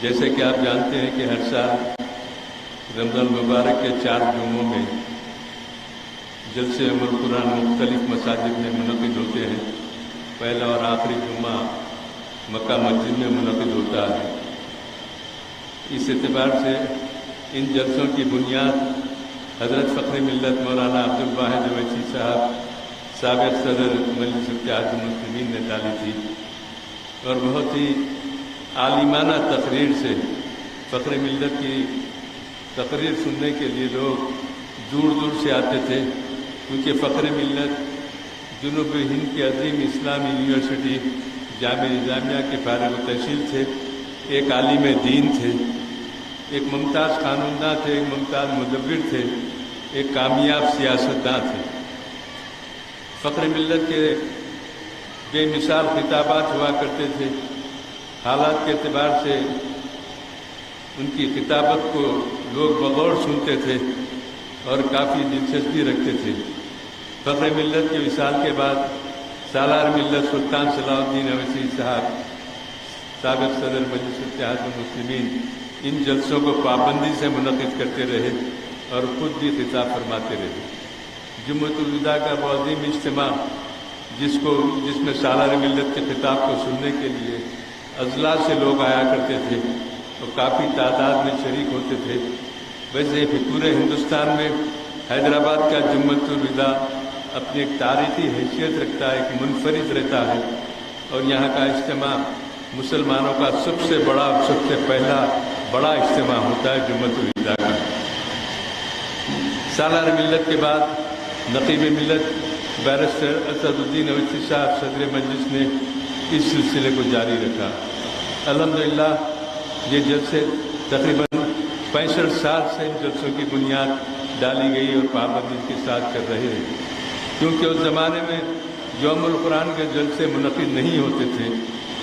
جیسے کہ آپ جانتے ہیں کہ ہر سال رمضان المبارک کے 4 جمعوں میں جلسے قرآن مختلف مساجد میں منعقد ہوتے ہیں۔ پہلا اور آخری جمعہ مکہ مسجد میں منعقد ہوتا ہے۔ اس اعتبار سے ان جلسوں کی بنیاد حضرت فخر ملت مولانا عبد الواحد اویسی صاحب سابق صدر مجلس اتحاد المسلمین نے ڈالی تھی، اور بہت ہی عالمانہ تقریر سے فخر ملت کی تقریر سننے کے لیے لوگ دور دور سے آتے تھے، کیونکہ فخر ملت جنوب ہند کی عظیم اسلامی یونیورسٹی جامعہ نظامیہ کے فارغ التحصیل تھے، ایک عالم دین تھے، ایک ممتاز قانونداں تھے، ایک ممتاز مدبر تھے، ایک کامیاب سیاستداں تھے۔ فخر ملت کے بے مثال خطابات ہوا کرتے تھے۔ حالات کے اعتبار سے ان کی خطابت کو لوگ بغور سنتے تھے اور کافی دلچسپی رکھتے تھے۔ فخر ملت کے وصال کے بعد سالار ملت سلطان صلاح الدین اویسی صاحب سابق صدر مجلس اتحاد المسلمین ان جلسوں کو پابندی سے منعقد کرتے رہے اور خود بھی خطاب فرماتے رہے۔ جمعۃ الوداع کا وہ عظیم اجتماع جس میں سالار ملت کے خطاب کو سننے کے لیے اضلاع سے لوگ آیا کرتے تھے اور کافی تعداد میں شریک ہوتے تھے۔ ویسے پورے ہندوستان میں حیدرآباد کا جمعۃ الوداع اپنی ایک تاریخی حیثیت رکھتا ہے، ایک منفرد رہتا ہے، اور یہاں کا اجتماع مسلمانوں کا سب سے پہلا بڑا اجتماع ہوتا ہے جمعۃ الوداع کا۔ سالار ملت کے بعد نقیب ملت بیرسٹر اسد الدین اویسی صاحب صدر مجلس نے اس سلسلے کو جاری رکھا۔ الحمدللہ یہ جلسے تقریباً 65 سال سے ان جلسوں کی بنیاد ڈالی گئی اور پابندی کے ساتھ کر رہے ہیں، کیونکہ اس زمانے میں یوم القرآن کے جلسے منعقد نہیں ہوتے تھے،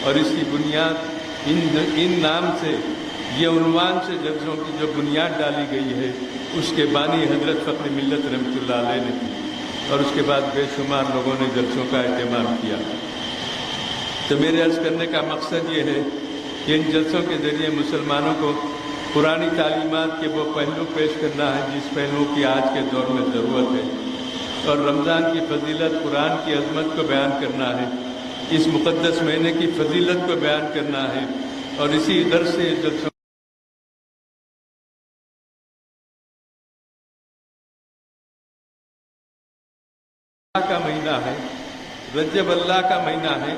اور اس کی بنیاد ان نام سے، یہ عنوان سے جلسوں کی جو بنیاد ڈالی گئی ہے اس کے بانی حضرت فخر ملت رحمۃ اللہ علیہ نے کی، اور اس کے بعد بے شمار لوگوں نے جلسوں کا اہتمام کیا۔ تو میرے عرض کرنے کا مقصد یہ ہے کہ ان جلسوں کے ذریعے مسلمانوں کو قرآنی تعلیمات کے وہ پہلو پیش کرنا ہے جس پہلو کی آج کے دور میں ضرورت ہے، اور رمضان کی فضیلت، قرآن کی عظمت کو بیان کرنا ہے، اس مقدس مہینے کی فضیلت کو بیان کرنا ہے، اور اسی غرض سے جلسوں کا مہینہ ہے، رجب اللہ کا مہینہ ہے۔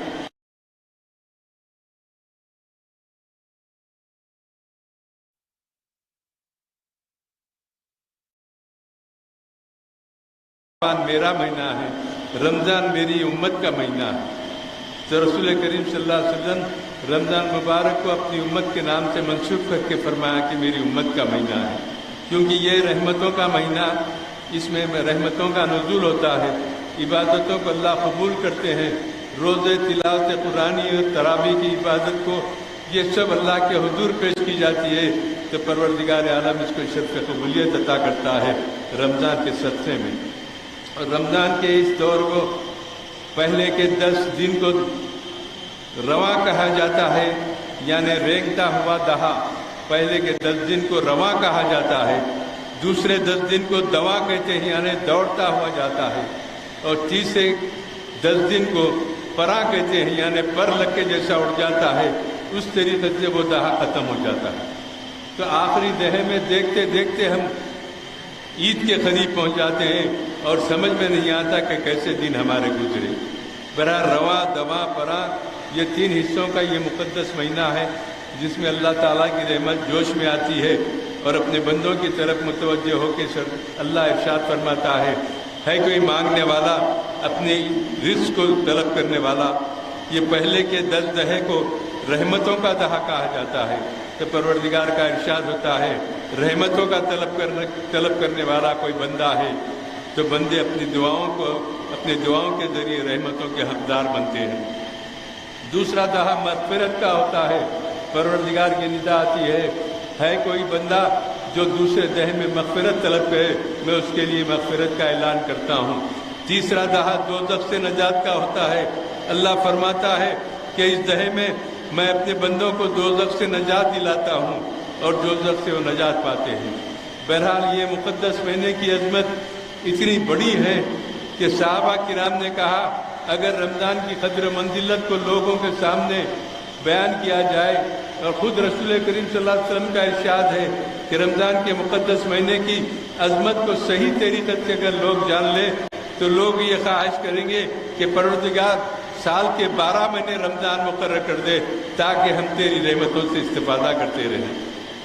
رمضان میرا مہینہ ہے، رمضان میری امت کا مہینہ ہے۔ تو رسول کریم صلی اللہ علیہ وسلم رمضان مبارک کو اپنی امت کے نام سے منسوب کر کے فرمایا کہ میری امت کا مہینہ ہے، کیونکہ یہ رحمتوں کا مہینہ، اس میں رحمتوں کا نزول ہوتا ہے، عبادتوں کو اللہ قبول کرتے ہیں، روزے، تلاوت قرآنی اور تراویح کی عبادت کو یہ سب اللہ کے حضور پیش کی جاتی ہے، تو پروردگار عالم اس کو شرف قبولیت عطا کرتا ہے رمضان کے صدقے میں۔ اور رمضان کے اس دور کو پہلے کے 10 دن کو رواں کہا جاتا ہے، یعنی رینگتا ہوا دہا۔ پہلے کے 10 دن کو رواں کہا جاتا ہے، دوسرے 10 دن کو دواں کہتے ہیں، یعنی دوڑتا ہوا جاتا ہے، اور تیسرے 10 دن کو پرا کہتے ہیں، یعنی پر لگ کے جیسا اڑ جاتا ہے، اس طریقے سے وہ دہا ختم ہو جاتا ہے۔ تو آخری دہے میں دیکھتے دیکھتے ہم عید کے قریب پہنچ جاتے ہیں اور سمجھ میں نہیں آتا کہ کیسے دن ہمارے گزرے۔ برا رواں، دواں، پرا، یہ 3 حصوں کا یہ مقدس مہینہ ہے جس میں اللہ تعالیٰ کی رحمت جوش میں آتی ہے اور اپنے بندوں کی طرف متوجہ ہو کے اللہ ارشاد فرماتا ہے کوئی مانگنے والا، اپنے رزق کو طلب کرنے والا۔ یہ پہلے کے 10 دہے کو رحمتوں کا دہا کہا جاتا ہے، تو پروردگار کا ارشاد ہوتا ہے رحمتوں کا طلب کرنے والا کوئی بندہ ہے، تو بندے اپنی دعاؤں کے ذریعے رحمتوں کے حقدار بنتے ہیں۔ دوسرا دہا مغفرت کا ہوتا ہے، پروردگار کی ندا آتی ہے کوئی بندہ جو دوسرے دہے میں مغفرت طلب کرے، میں اس کے لیے مغفرت کا اعلان کرتا ہوں۔ تیسرا دہا دوزخ سے نجات کا ہوتا ہے، اللہ فرماتا ہے کہ اس دہے میں میں اپنے بندوں کو دوزخ سے نجات دلاتا ہوں اور دوزخ سے وہ نجات پاتے ہیں۔ بہرحال یہ مقدس مہینے کی عظمت اتنی بڑی ہے کہ صحابہ کرام نے کہا اگر رمضان کی قدر و منزلت کو لوگوں کے سامنے بیان کیا جائے، اور خود رسول کریم صلی اللہ علیہ وسلم کا ارشاد ہے کہ رمضان کے مقدس مہینے کی عظمت کو صحیح طریقے سے اگر لوگ جان لیں تو لوگ یہ خواہش کریں گے کہ پروردگار سال کے 12 مہینے رمضان مقرر کر دے تاکہ ہم تیری رحمتوں سے استفادہ کرتے رہیں۔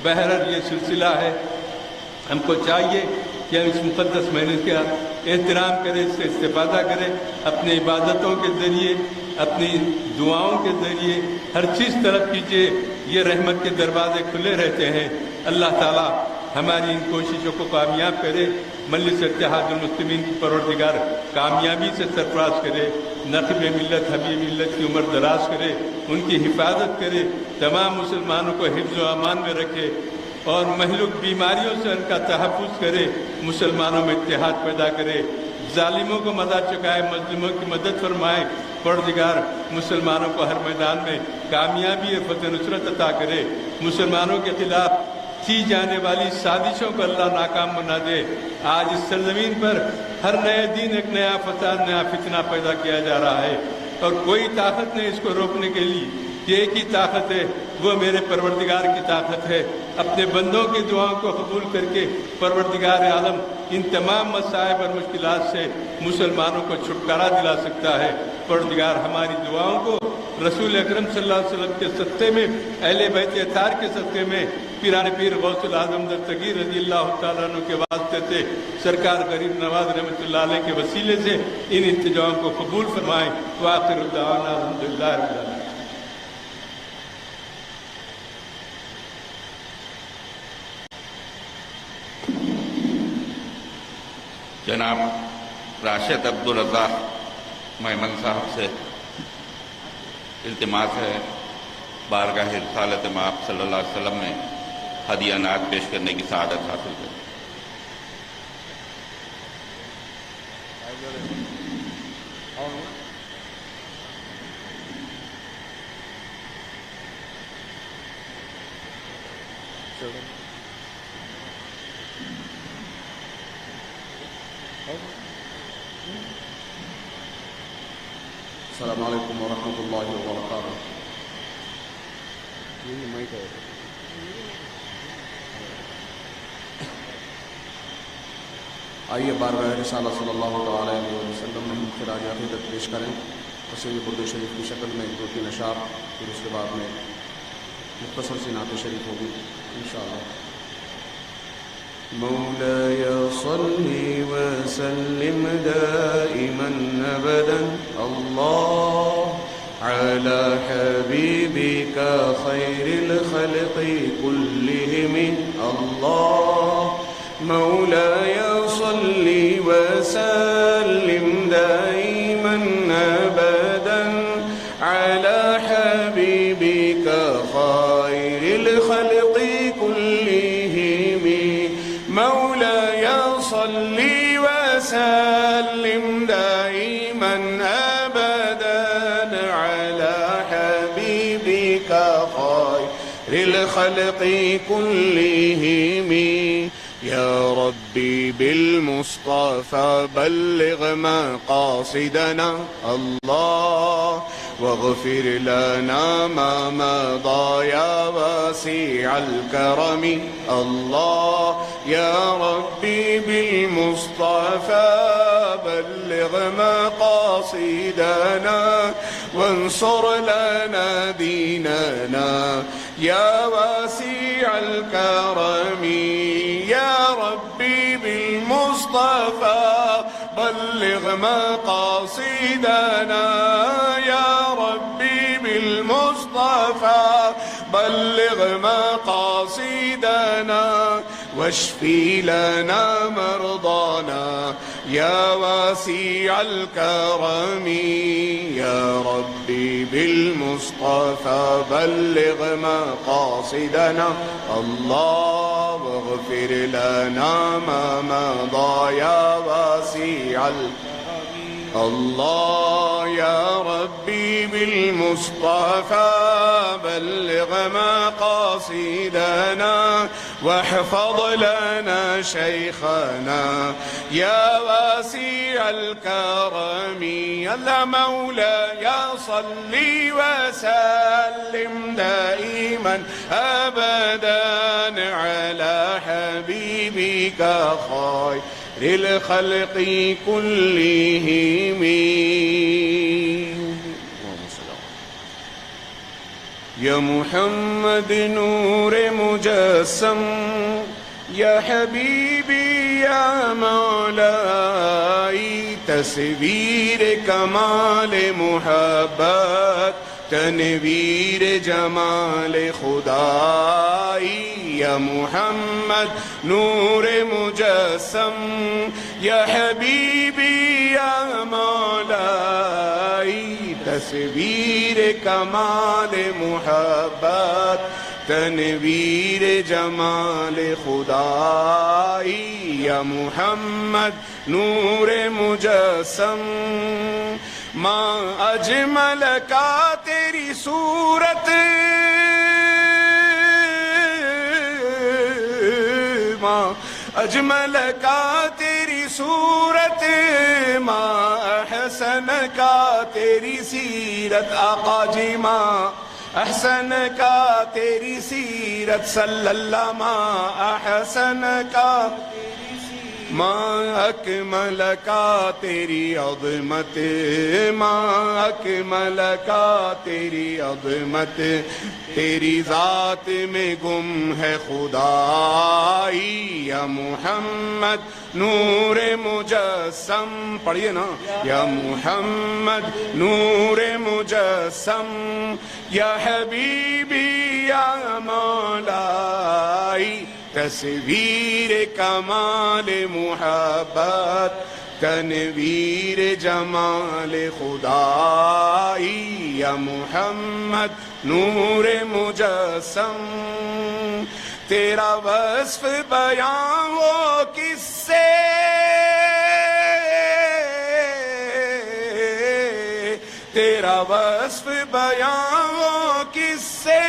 بہرحال یہ سلسلہ ہے، ہم کو چاہیے کہ ہم اس مقدس مہینے کا احترام کریں، اس سے استفادہ کریں، اپنی عبادتوں کے ذریعے، اپنی دعاؤں کے ذریعے ہر چیز طلب کیجیے۔ یہ رحمت کے دروازے کھلے رہتے ہیں۔ اللہ تعالیٰ ہماری ان کوششوں کو کامیاب کرے، مجلس اتحاد المسلمین کی پروردگار کامیابی سے سرفراز کرے، نقب ملت حبیب ملت کی عمر دراز کرے، ان کی حفاظت کرے، تمام مسلمانوں کو حفظ و امان میں رکھے اور مہلوک بیماریوں سے ان کا تحفظ کرے، مسلمانوں میں اتحاد پیدا کرے، ظالموں کو مزہ چکائے، مظلوموں کی مدد فرمائے۔ پروردگار مسلمانوں کو ہر میدان میں کامیابی اور فتح نصرت عطا کرے، مسلمانوں کے خلاف کی جانے والی سازشوں کو اللہ ناکام بنا دے۔ آج اس سرزمین پر ہر نئے دن ایک نیا فساد، نیا فتنہ پیدا کیا جا رہا ہے، اور کوئی طاقت نہیں اس کو روکنے کے لیے۔ یہ ایک ہی طاقت ہے، وہ میرے پروردگار کی طاقت ہے۔ اپنے بندوں کی دعاؤں کو قبول کر کے پروردگار عالم ان تمام مصائب اور مشکلات سے مسلمانوں کو چھٹکارا دلا سکتا ہے۔ پروردگار ہماری دعاؤں کو رسول اکرم صلی اللہ علیہ وسلم کے صدقے میں، اہل بیت اطہار کے صدقے میں، پیران پیر غوث العظم دستگیر رضی اللہ تعالیٰ عنہ کے واسطے سے، سرکار غریب نواز رحمۃ اللہ علیہ کے وسیلے سے ان التجاؤں کو قبول فرمائیں۔ وآخر دعوانا الحمدللہ رب العالمین۔ جناب راشد عبدالرزاق میمن صاحب سے التماس ہے بارگاہ رسالت مآب صلی اللہ علیہ وسلم میں ہدیہ نعت پیش کرنے کی سعادت حاصل کریں۔ السلام علیکم ورحمۃ اللہ وبرکاتہ۔ آئیے بارگاہ رسالہ صلی اللہ تعالیٰ علیہ وسلم میں خراج عقیدت پیش کریں، قصیدہ برد شریف کی شکل میں 2-3 اشعار، پھر اس کے بعد میں مختصر سی نعت شریف ہوگی انشاءاللہ۔ مولاي صل وسلم دائما ابدا الله على حبيبك خير الخلق كلهم الله مولاي صل وسلم دائما ابدا على حبيبك خير الخلق كلهم مولاي صل وسلم دائما ابدا على حبيبك خير الخلق كلهم يا ربي بالمصطفى بلغ مقاصدنا الله واغفر لنا ما مضى يا واسع الكرم الله يا ربي بالمصطفى بلغ مقاصدنا وانصر لنا ديننا يا واسع الكرم يا ربي بالمصطفى بلغ مقاصدنا يا ربي بالمصطفى بلغ مقاصدنا واشفي لنا مرضانا يا واسع الكرم يا ربي بالمصطفى بلغ مقاصدنا الله واغفر لنا ما مضى يا واسع الله يا ربي بالمصطفى بلغ مقاصدنا واحفظ لنا شيخنا يا واسع الكرم يا مولاي صل وسلم دائما أبدا على حبيبك خير الخلق كلهم. يا محمد نور مجسم يا حبيبي يا مولاي تصویر کمال محبت تنویر جمال خدائی یا محمد نور مجسم یا حبیبی یا مولائی تصویر کمال محبت تنویر جمال خدائی یا محمد نور مجسم ماں اجمل کا تیری صورت ماں اجمل کا تیری صورت ماں احسن کا تیری سیرت آقا جی ماں احسن کا تیری سیرت صلی اللہ ماں احسن کا ماں اکمل کا تیری عظمت ماں اکمل کا تیری عظمت تیری ذات میں گم ہے خدائی یا محمد نور مجسم پڑھیے نا یا محمد نور مجسم یا حبیبی یا مولائی تصویر کمال محبت تنویر جمال خدائی یا محمد نور مجسم تیرا وصف بیان ہو کس سے تیرا وصف بیان ہو کس سے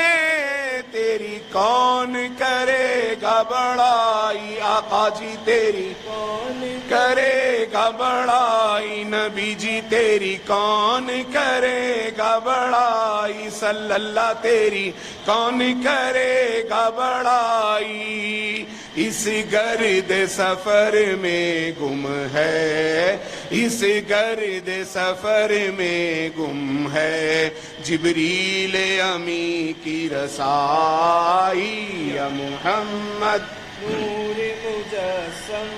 تیری کون کرے گا بڑائی آقا جی تیری کون کرے گا بڑائی نبی جی تیری کون کرے گا بڑائی صلی اللہ تیری کون کرے گا بڑائی اس گرد سفر میں گم ہے اس گرد سفر میں گم ہے جبریل امی کی رسائی یا محمد نور مجسم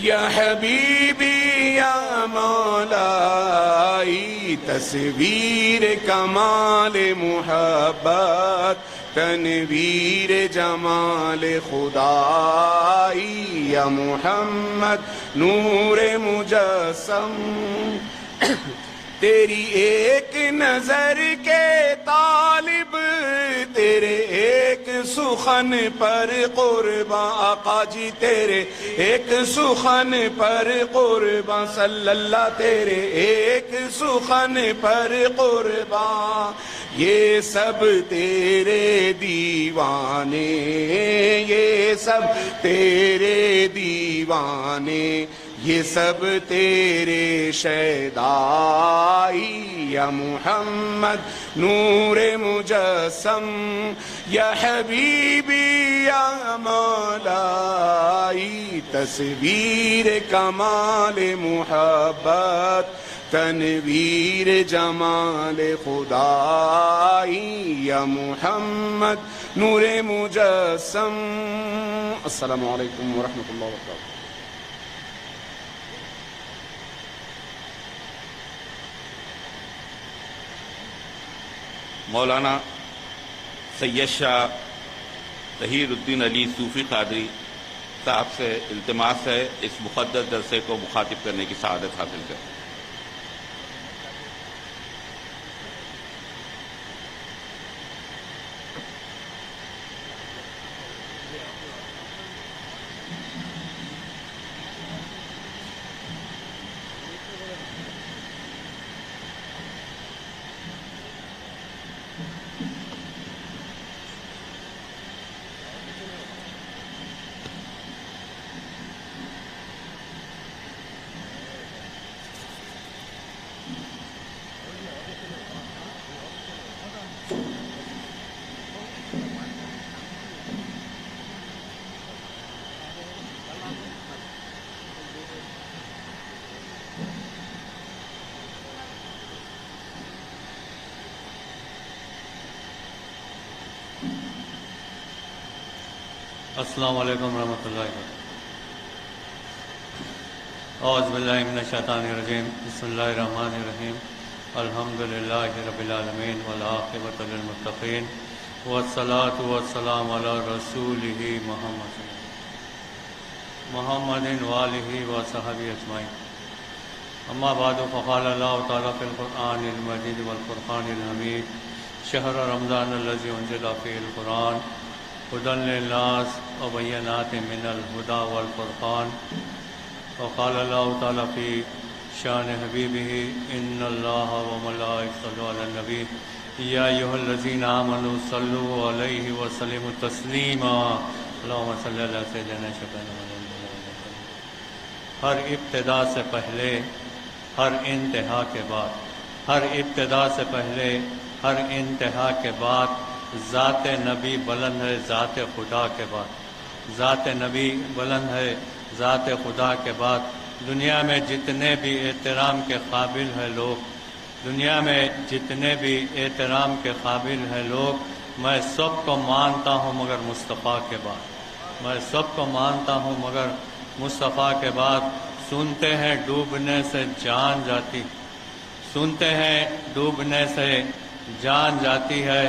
یا حبیبی یا مولائی تصویر کمال محبت تنویر جمال خدائی یا محمد نور مجسم تیری ایک نظر کے طالب تیرے ایک سخن پر قرباں آقا جی تیرے ایک سخن پر قرباں صلی اللہ تیرے ایک سخن پر قرباں یہ سب تیرے دیوانے یہ سب تیرے دیوانے یہ سب تیرے شیدائی یا محمد نور مجسم یا حبیبی یا مولائی تصویر کمال محبت تنویر جمال خدائی یا محمد نور مجسم. السلام علیکم ورحمۃ اللہ وبرکاتہ. مولانا سید شاہ طہیر الدین علی صوفی قادری صاحب سے التماس ہے اس مقدس جلسے کو مخاطب کرنے کی سعادت حاصل کریں. السلام علیکم ورحمۃ اللہ وبرکاتہ۔ اعوذ باللہ من الشیطان الرجیم، بسم اللہ الرحمن الرحیم، الحمد للہ رب العالمین والعاقبۃ للمتقین والصلاۃ والسلام علی رسولہ محمد وآلہ وصحبہ اجمعین۔ اما بعد فقال اللہ تعالیٰ فی القرآن المجید والفرقان الحمید، شہر رمضان الذی انزل فیہ القرآن هدى للناس وبینات من الہدی والفرقان۔ وقال اللہ تعالیٰ فی شان حبیبہ ان اللہ وملائکتہ یصلون علی النبی یا ایھا الذین آمنوا صلوا علیہ وسلموا تسلیما، اللہم صلی علی سیدنا محمد۔ ہر ابتدا سے پہلے، ہر انتہا کے بعد، ہر ابتدا سے پہلے، ہر انتہا کے بعد ذات نبی بلند ہے ذات خدا کے بعد، ذات نبی بلند ہے ذات خدا کے بعد۔ دنیا میں جتنے بھی احترام کے قابل ہیں لوگ، دنیا میں جتنے بھی احترام کے قابل ہیں لوگ، میں سب کو مانتا ہوں مگر مصطفیٰ کے بعد، میں سب کو مانتا ہوں مگر مصطفیٰ کے بعد۔ سنتے ہیں ڈوبنے سے جان جاتی، سنتے ہیں ڈوبنے سے جان جاتی ہے،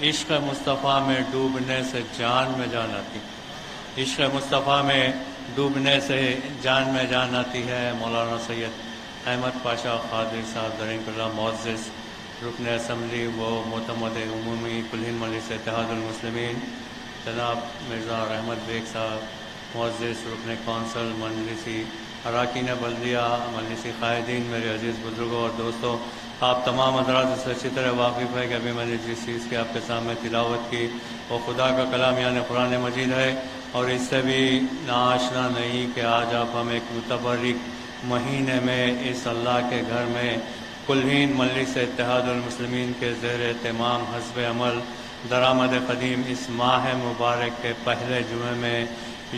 عشق مصطفیٰ میں ڈوبنے سے جان میں جان آتی، عشق مصطفیٰ میں ڈوبنے سے جان میں جان آتی ہے۔ مولانا سید احمد پاشا قادری صاحب درین اللہ معزز رکن اسمبلی و معتمد عمومی کل ہند مجلس اتحاد المسلمین، جناب مرزا رحمت بیگ صاحب معزز رکن کونسل مجلسی اراکین بلدیہ، مجلسی قائدین، میرے عزیز بزرگوں اور دوستوں، آپ تمام حضرات اس سے اچھی طرح واقف ہے کہ ابھی میں نے جس چیز کی آپ کے سامنے تلاوت کی وہ خدا کا کلام یعنی قرآن مجید ہے، اور اس سے بھی ناآشنا نہیں کہ آج آپ ہم ایک متبرک مہینے میں اس اللہ کے گھر میں کل ہند مجلس اتحاد المسلمین کے زیر اہتمام حزب عمل درآمد قدیم اس ماہ مبارک کے پہلے جمعے میں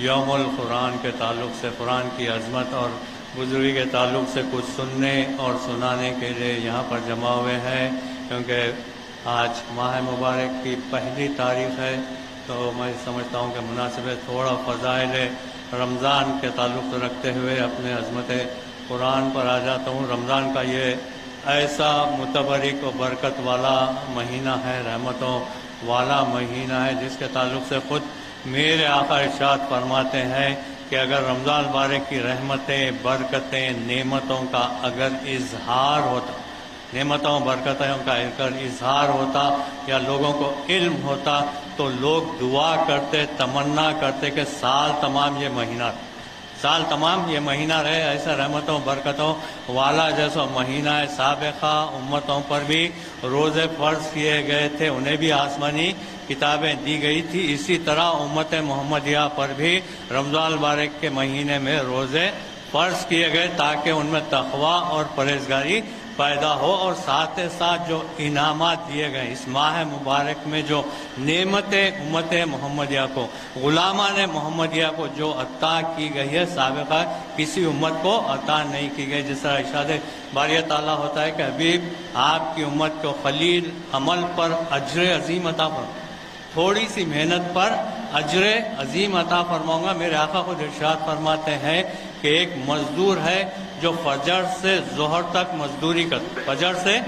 یوم القرآن کے تعلق سے، قرآن کی عظمت اور بزرگی کے تعلق سے کچھ سننے اور سنانے کے لیے یہاں پر جمع ہوئے ہیں، کیونکہ آج ماہ مبارک کی پہلی تاریخ ہے، تو میں سمجھتا ہوں کہ مناسب ہے تھوڑا فضائل رمضان کے تعلق رکھتے ہوئے اپنے عظمت قرآن پر آ جاتا ہوں۔ رمضان کا یہ ایسا متبرک و برکت والا مہینہ ہے، رحمتوں والا مہینہ ہے، جس کے تعلق سے خود میرے آقا ارشاد فرماتے ہیں کہ اگر رمضان مبارک کی رحمتیں، برکتیں، نعمتوں کا اگر اظہار ہوتا، نعمتوں برکتوں کا اگر اظہار ہوتا یا لوگوں کو علم ہوتا تو لوگ دعا کرتے، تمنا کرتے کہ سال تمام یہ مہینہ رہے، ایسا رحمتوں برکتوں والا جیسا مہینہ ہے۔ سابقہ امتوں پر بھی روزے فرض کیے گئے تھے، انہیں بھی آسمانی کتابیں دی گئی تھی، اسی طرح امت محمدیہ پر بھی رمضان المبارک کے مہینے میں روزے فرض کیے گئے تاکہ ان میں تقویٰ اور پرہیزگاری پیدا ہو، اور ساتھ ساتھ جو انعامات دیے گئے اس ماہ مبارک میں، جو نعمتیں امت محمدیہ کو، غلامان محمدیہ کو جو عطا کی گئی ہے، سابقہ کسی امت کو عطا نہیں کی گئی۔ جس طرح ارشاد باری تعالیٰ ہوتا ہے کہ حبیب آپ کی امت کو خلیل عمل پر اجر عظیم عطا فرمائے، تھوڑی سی محنت پر اجر عظیم عطا فرماؤں گا۔ میرے آقا خود ارشاد فرماتے ہیں کہ ایک مزدور ہے جو فجر سے ظہر تک مزدوری کرتا ہے، فجر سے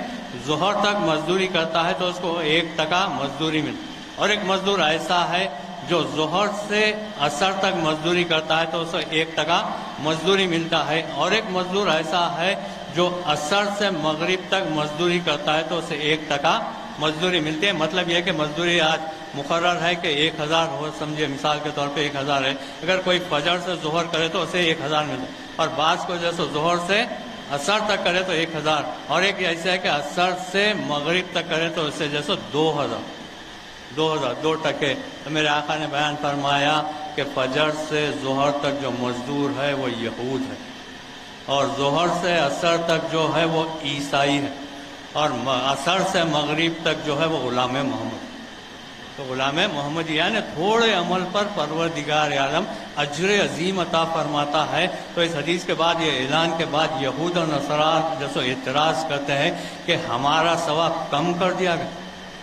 ظہر تک مزدوری کرتا ہے تو اس کو 1 ٹکا مزدوری ملتی، اور ایک مزدور ایسا ہے جو ظہر سے عصر تک مزدوری کرتا ہے تو اس کو 1 ٹکا مزدوری ملتا ہے، اور ایک مزدور ایسا ہے جو عصر سے مغرب تک مزدوری کرتا ہے تو اسے 1 ٹکا مزدوری ملتی ہے۔ مطلب یہ کہ مزدوری آج مقرر ہے کہ 1000 ہو، سمجھے مثال کے طور پہ 1000 ہے، اگر کوئی فجر سے ظہر کرے تو اسے 1000 ملتا ہے، اور بعض کو جیسے ظہر سے عصر تک کرے تو 1000، اور ایک ایسا ہے کہ عصر سے مغرب تک کرے تو اسے جیسے 2000 2 ٹکے۔ تو میرے آقا نے بیان فرمایا کہ فجر سے ظہر تک جو مزدور ہے وہ یہود ہے، اور ظہر سے عصر تک جو ہے وہ عیسائی ہے، اور عصر سے مغرب تک جو ہے وہ غلام محمد۔ تو غلام محمد یعنی تھوڑے عمل پر پروردگار عالم اجر عظیم عطا فرماتا ہے۔ تو اس حدیث کے بعد، یہ اعلان کے بعد، یہود اور نصارا جیسے اعتراض کرتے ہیں کہ ہمارا ثواب کم کر دیا گیا،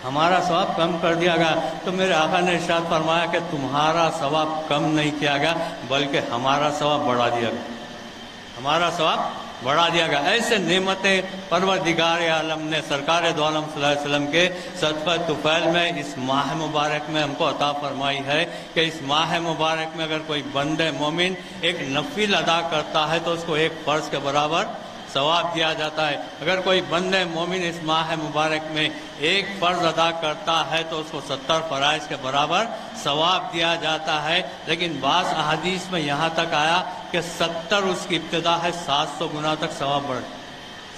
ہمارا ثواب کم کر دیا گیا، تو میرے آقا نے ارشاد فرمایا کہ تمہارا ثواب کم نہیں کیا گیا بلکہ ہمارا ثواب بڑھا دیا گیا، ہمارا ثواب بڑھا دیا گیا۔ ایسے نعمتیں پروردگار عالم نے سرکار دو عالم صلی اللہ علیہ وسلم کے صدقہ طفیل میں اس ماہ مبارک میں ہم کو عطا فرمائی ہے کہ اس ماہ مبارک میں اگر کوئی بندہ مومن ایک نفل ادا کرتا ہے تو اس کو ایک فرض کے برابر ثواب دیا جاتا ہے۔ اگر کوئی بندہ مومن اس ماہ مبارک میں ایک فرض ادا کرتا ہے تو اس کو 70 فرائض کے برابر ثواب دیا جاتا ہے، لیکن بعض احادیث میں یہاں تک آیا کہ 70 اس کی ابتدا ہے، 700 گنا تک ثواب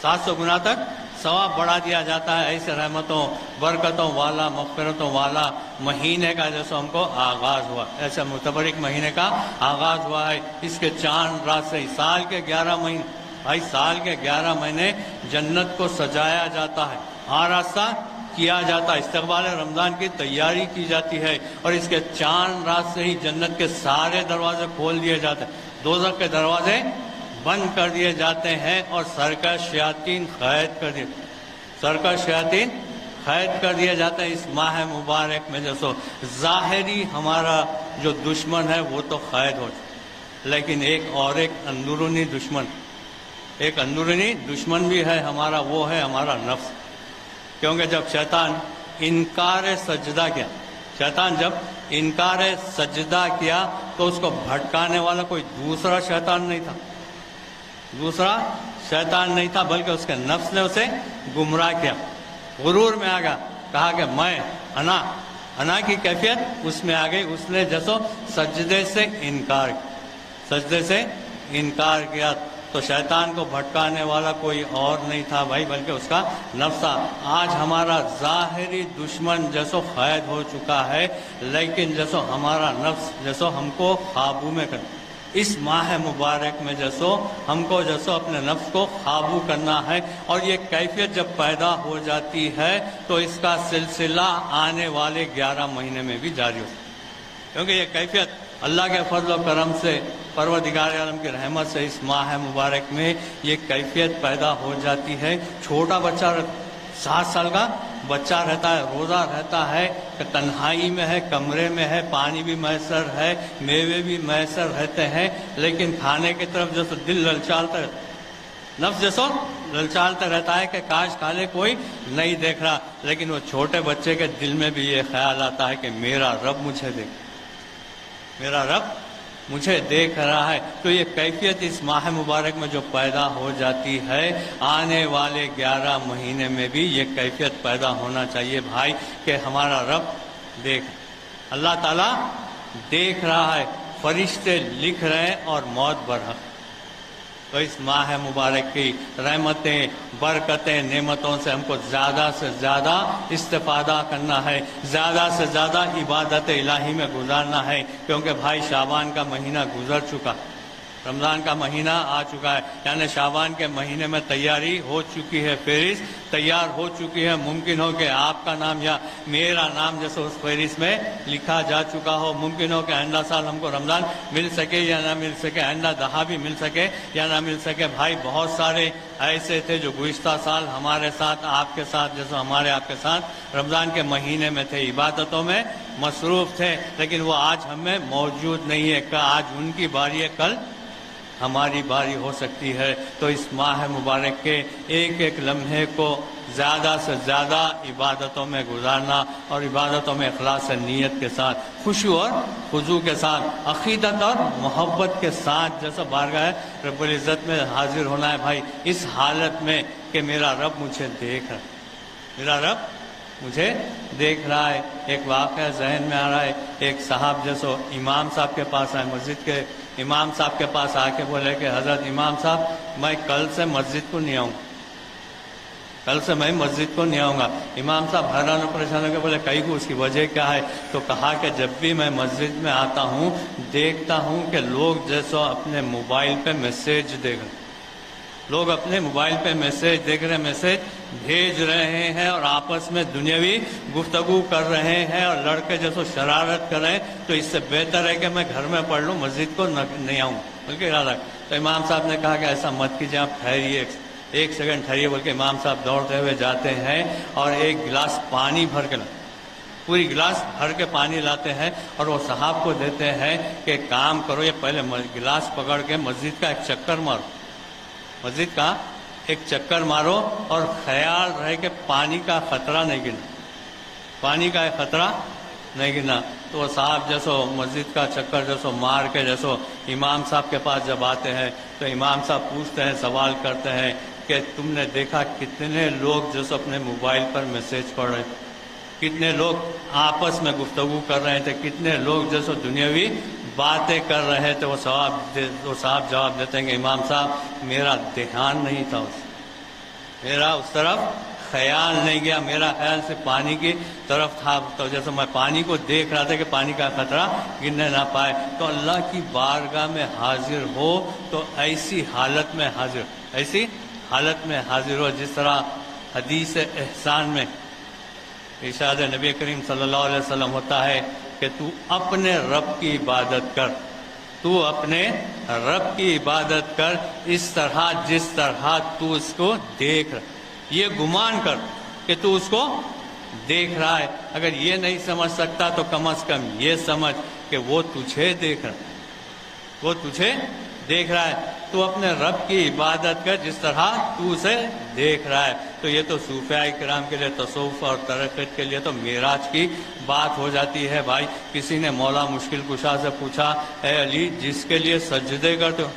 700 گنا تک ثواب بڑھا دیا جاتا ہے۔ ایسے رحمتوں برکتوں والا مغفرتوں والا مہینے کا جیسے ہم کو آغاز ہوا، ایسے متبرک مہینے کا آغاز ہوا ہے۔ اس کے چاند رات سے سال کے 11 مہینے، بھائی سال کے 11 مہینے جنت کو سجایا جاتا ہے، آراستہ کیا جاتا ہے، استقبال رمضان کی تیاری کی جاتی ہے، اور اس کے چاند رات سے ہی جنت کے سارے دروازے کھول دیے جاتے ہیں، دوزخ کے دروازے بند کر دیے جاتے ہیں، اور سرکش شیاطین قید کر دیے جاتے ہیں۔ اس ماہ مبارک میں جیسو ظاہری ہمارا جو دشمن ہے وہ تو قید ہو جائے، لیکن ایک اندرونی دشمن بھی ہے ہمارا، وہ ہے ہمارا نفس۔ کیونکہ جب شیطان جب انکار سجدہ کیا تو اس کو بھٹکانے والا کوئی دوسرا شیطان نہیں تھا بلکہ اس کے نفس نے اسے گمراہ کیا، غرور میں آ گیا، کہا کہ میں انا کی کیفیت اس میں آ گئی، اس نے جیسو سجدے سے انکار کیا، تو شیطان کو بھٹکانے والا کوئی اور نہیں تھا بھائی بلکہ اس کا نفس تھا۔ آج ہمارا ظاہری دشمن جیسو قید ہو چکا ہے، لیکن جیسو ہمارا نفس جیسو ہم کو قابو میں کرنا، اس ماہ مبارک میں جیسو ہم کو جیسو اپنے نفس کو قابو کرنا ہے، اور یہ کیفیت جب پیدا ہو جاتی ہے تو اس کا سلسلہ آنے والے 11 مہینے میں بھی جاری ہوتا ہے، کیونکہ یہ کیفیت اللہ کے فضل و کرم سے، پروردگار عالم کی رحمت سے اس ماہ مبارک میں یہ کیفیت پیدا ہو جاتی ہے۔ چھوٹا بچہ 7 سال کا بچہ رہتا ہے، روزہ رہتا ہے، تنہائی میں ہے، کمرے میں ہے، پانی بھی میسر ہے، میوے بھی میسر رہتے ہیں، لیکن کھانے کی طرف جیسے دل للچالتا رہتا ہے، نفس جیسو للچالتا رہتا ہے کہ کاش کھا لے، کوئی نہیں دیکھ رہا، لیکن وہ چھوٹے بچے کے دل میں بھی یہ خیال آتا ہے کہ میرا رب مجھے دیکھ رہا ہے۔ تو یہ کیفیت اس ماہ مبارک میں جو پیدا ہو جاتی ہے، آنے والے 11 مہینے میں بھی یہ کیفیت پیدا ہونا چاہیے بھائی کہ ہمارا رب اللہ تعالیٰ دیکھ رہا ہے، فرشتے لکھ رہے ہیں اور موت برحق۔ تو اس ماہ مبارک کی رحمتیں برکتیں نعمتوں سے ہم کو زیادہ سے زیادہ استفادہ کرنا ہے، زیادہ سے زیادہ عبادت الہی میں گزارنا ہے، کیونکہ بھائی شعبان کا مہینہ گزر چکا، رمضان کا مہینہ آ چکا ہے، یعنی شعبان کے مہینے میں تیاری ہو چکی ہے، فہرست تیار ہو چکی ہے۔ ممکن ہو کہ آپ کا نام یا میرا نام جیسے اس فہرست میں لکھا جا چکا ہو، ممکن ہو کہ آئندہ سال ہم کو رمضان مل سکے یا نہ مل سکے، آئندہ دہا بھی مل سکے یا نہ مل سکے۔ بھائی بہت سارے ایسے تھے جو گزشتہ سال ہمارے ساتھ، آپ کے ساتھ، جیسے ہمارے آپ کے ساتھ رمضان کے مہینے میں تھے، عبادتوں میں مصروف تھے، لیکن وہ آج ہم میں موجود نہیں ہے، کہ آج ان کی باری ہے، کل ہماری باری ہو سکتی ہے۔ تو اس ماہ مبارک کے ایک ایک لمحے کو زیادہ سے زیادہ عبادتوں میں گزارنا، اور عبادتوں میں اخلاص نیت کے ساتھ، خشوع اور خضوع کے ساتھ، عقیدت اور محبت کے ساتھ جیسا بارگاہ رب العزت میں حاضر ہونا ہے بھائی، اس حالت میں کہ میرا رب مجھے دیکھ رہا ہے۔ ایک واقعہ ذہن میں آ رہا ہے، ایک صاحب جیسو امام صاحب کے پاس آئے، مسجد کے امام صاحب کے پاس آ کے بولے کہ حضرت امام صاحب میں کل سے مسجد کو نہیں آؤں گا۔ امام صاحب حیران و پریشان ہو کے بولے کہیں کو، اس کی وجہ کیا ہے؟ تو کہا کہ جب بھی میں مسجد میں آتا ہوں دیکھتا ہوں کہ لوگ جیسو اپنے موبائل پہ میسیج دیکھ رہے میسیج بھیج رہے ہیں، اور آپس میں دنیاوی گفتگو کر رہے ہیں، اور لڑکے جیسو شرارت کر رہے ہیں، تو اس سے بہتر ہے کہ میں گھر میں پڑھ لوں، مسجد کو نہیں آؤں، بلکہ ارادہ۔ تو امام صاحب نے کہا کہ ایسا مت کیجیے، آپ ٹھہریے، ایک سیکنڈ ٹھہریے بول کے امام صاحب دوڑتے ہوئے جاتے ہیں اور ایک گلاس پانی بھر کے پوری گلاس بھر کے پانی لاتے ہیں اور وہ صاحب کو دیتے ہیں کہ کام کرو، یہ پہلے گلاس پکڑ کے مسجد کا ایک چکر مارو، مسجد کا ایک چکر مارو اور خیال رہے کہ پانی کا خطرہ نہیں گرنا، پانی کا خطرہ نہیں گرنا۔ تو وہ صاحب جیسو مسجد کا چکر جیسو مار کے جیسو امام صاحب کے پاس جب آتے ہیں تو امام صاحب پوچھتے ہیں، سوال کرتے ہیں کہ تم نے دیکھا کتنے لوگ جیسو اپنے موبائل پر میسیج پڑھ رہے تھے، کتنے لوگ آپس میں گفتگو کر رہے تھے، کتنے لوگ جیسو دنیاوی باتیں کر رہے تھے۔ وہ صاحب جواب دیتے ہیں کہ امام صاحب میرا دھیان نہیں تھا، میرا اس طرف خیال نہیں گیا، میرا خیال سے پانی کی طرف تھا، تو جیسے میں پانی کو دیکھ رہا تھا کہ پانی کا خطرہ گرنے نہ پائے۔ تو اللہ کی بارگاہ میں حاضر ہو تو ایسی حالت میں حاضر ہو جس طرح حدیث احسان میں ارشاد نبی کریم صلی اللہ علیہ وسلم ہوتا ہے کہ تو اپنے رب کی عبادت کر، تو اپنے رب کی عبادت کر اس طرح جس طرح تو اس کو دیکھ رہا، یہ گمان کر کہ تو اس کو دیکھ رہا ہے۔ اگر یہ نہیں سمجھ سکتا تو کم از کم یہ سمجھ کہ وہ تجھے دیکھ رہا ہے، وہ تجھے دیکھ رہا ہے۔ تو اپنے رب کی عبادت کر جس طرح تو اسے دیکھ رہا ہے۔ تو یہ تو صوفیاء کرام کے لیے تصوف اور ترقیت کے لیے تو معراج کی بات ہو جاتی ہے۔ بھائی کسی نے مولا مشکل کشا سے پوچھا، اے علی جس کے لیے سجدے کرتے ہو،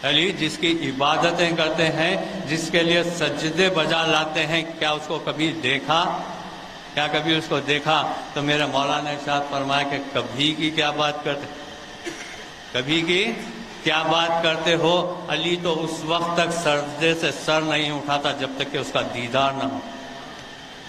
علی جس کی عبادتیں کرتے ہیں، جس کے لیے سجدے بجا لاتے ہیں، کیا اس کو کبھی دیکھا؟ کیا کبھی اس کو دیکھا؟ تو میرے مولا نے ارشاد فرمایا کہ کبھی کی کیا بات کرتے، کبھی کی کیا بات کرتے ہو؟ علی تو اس وقت تک سجدے سے سر نہیں اٹھاتا جب تک کہ اس کا دیدار نہ ہو،